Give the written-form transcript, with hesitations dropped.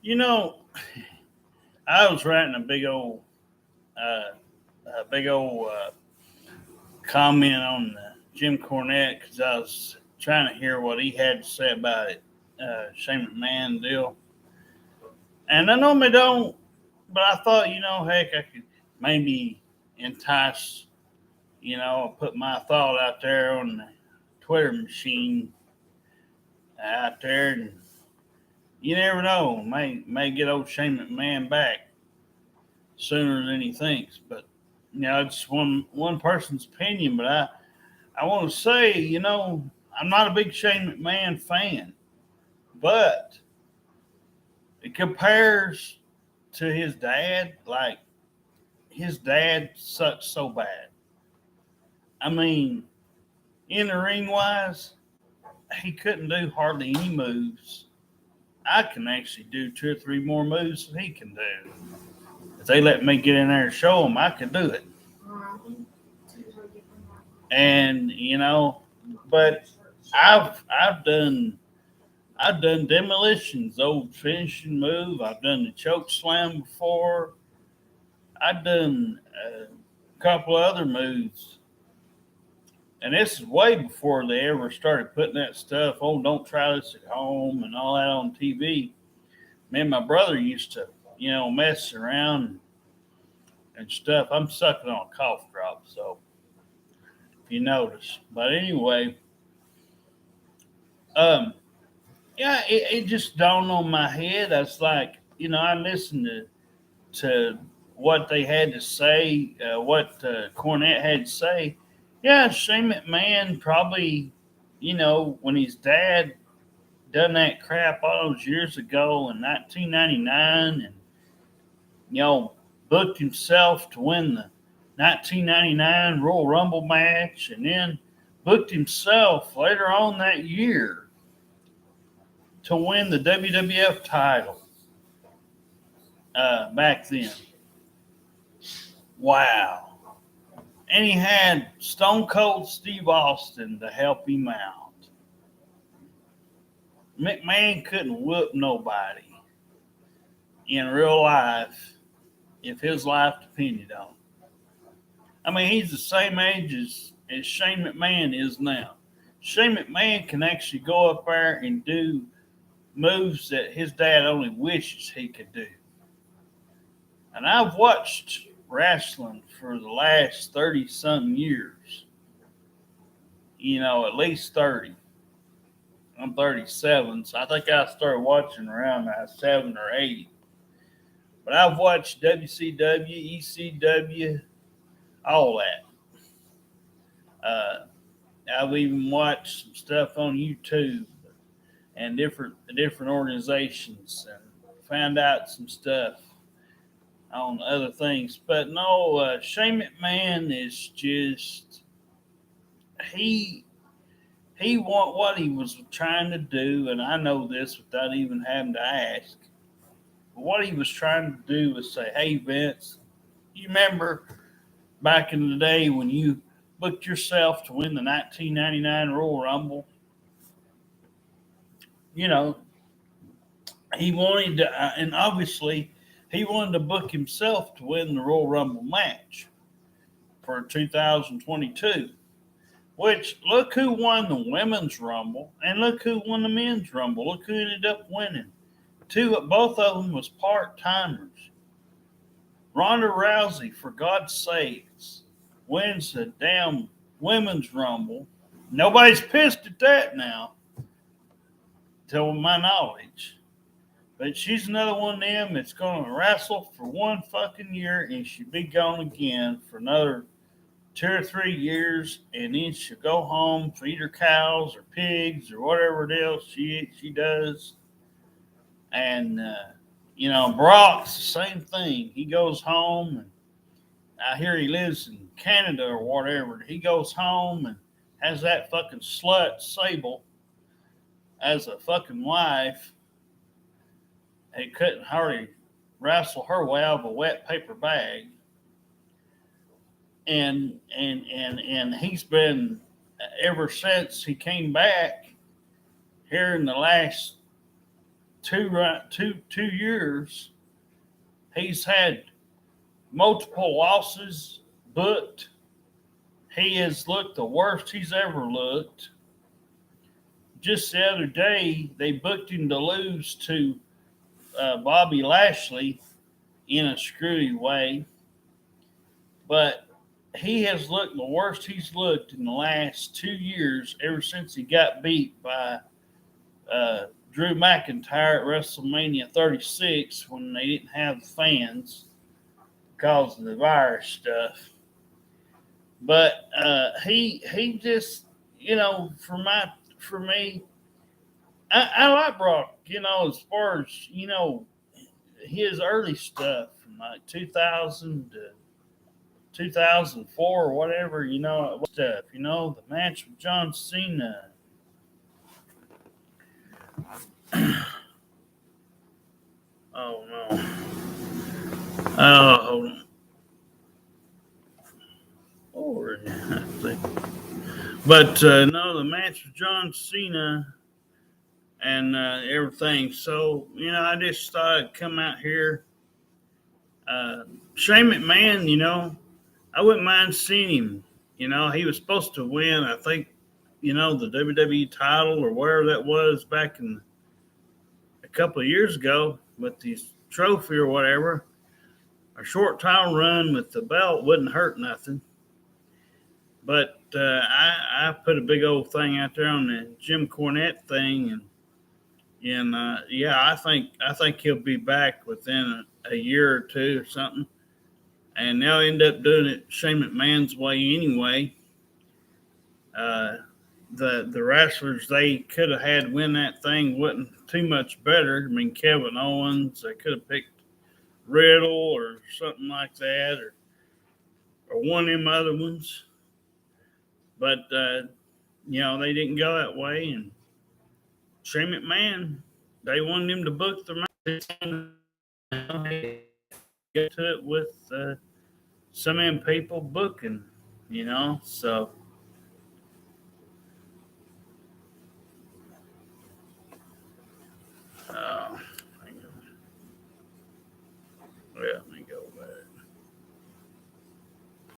You know, I was writing a big old comment on Jim Cornette because I was trying to hear what he had to say about it, Shane McMahon deal. And I normally don't, but I thought, heck, I could maybe entice, put my thought out there on the Twitter machine out there, and you never know, may get old Shane McMahon back sooner than he thinks. But it's one person's opinion. But I want to say, I'm not a big Shane McMahon fan, but it compares to his dad. Like his dad sucks so bad. I mean, in the ring wise, he couldn't do hardly any moves. I can actually do two or three more moves than he can do. If they let me get in there and show them, I could do it. And but I've done demolitions, old finishing move. I've done the choke slam before. I've done a couple of other moves, and this is way before they ever started putting that stuff. Oh, don't try this at home and all that on TV. Me and my brother used to, mess around and stuff. I'm sucking on a cough drop, so if you notice. But anyway, um, yeah, it just dawned on my head. I was like, I listened to what they had to say, what Cornette had to say. Yeah, Shane McMahon probably, when his dad done that crap all those years ago in 1999 and, booked himself to win the 1999 Royal Rumble match and then booked himself later on that year to win the WWF title back then. Wow. And he had Stone Cold Steve Austin to help him out. McMahon couldn't whoop nobody in real life if his life depended on it. I mean, he's the same age as Shane McMahon is now. Shane McMahon can actually go up there and do moves that his dad only wishes he could do. And I've watched wrestling for the last 30 some years. At least 30. I'm 37, so I think I started watching around 7 or 8. But I've watched WCW, ECW, all that. I've even watched some stuff on YouTube and different organizations and found out some stuff on other things. But no, Shane McMahon is just he want what he was trying to do, and I know this without even having to ask. But what he was trying to do was say, "Hey Vince, you remember back in the day when you booked yourself to win the 1999 Royal Rumble?" He wanted to, and obviously he wanted to book himself to win the Royal Rumble match for 2022. Which, look who won the Women's Rumble, and look who won the Men's Rumble. Look who ended up winning. Both of them was part-timers. Ronda Rousey, for God's sakes, wins the damn Women's Rumble. Nobody's pissed at that now, to my knowledge. But she's another one of them that's going to wrestle for one fucking year and she'll be gone again for another 2 or 3 years, and then she'll go home, feed her cows or pigs or whatever it else she does. And Brock's the same thing. He goes home, and I hear he lives in Canada or whatever. He goes home and has that fucking slut Sable as a fucking wife. He couldn't hardly wrestle her way out of a wet paper bag. And he's been, ever since he came back here in the last two years, he's had multiple losses booked. He has looked the worst he's ever looked. Just the other day, they booked him to lose to Bobby Lashley in a screwy way, but he has looked the worst he's looked in the last 2 years, ever since he got beat by Drew McIntyre at WrestleMania 36 when they didn't have the fans because of the virus stuff. But he just, for me, I like Brock. As far as his early stuff from like 2000 to 2004 or whatever. Stuff. The match with John Cena. Oh no. Oh, hold on. Lord, I think. But no, the match with John Cena and everything. So, I just thought I'd come out here. Shane McMahon, I wouldn't mind seeing him. He was supposed to win, I think, the WWE title or wherever that was back in a couple of years ago with this trophy or whatever. A short title run with the belt wouldn't hurt nothing. But I put a big old thing out there on the Jim Cornette thing, and I think he'll be back within a year or two or something, and they'll end up doing it Shane McMahon's way anyway. The wrestlers they could have had win that thing wasn't too much better. I mean, Kevin Owens, they could have picked Riddle or something like that, or one of them other ones. But, they didn't go that way. And Shane McMahon, they wanted him to book the match. Get to it with some of them people booking, so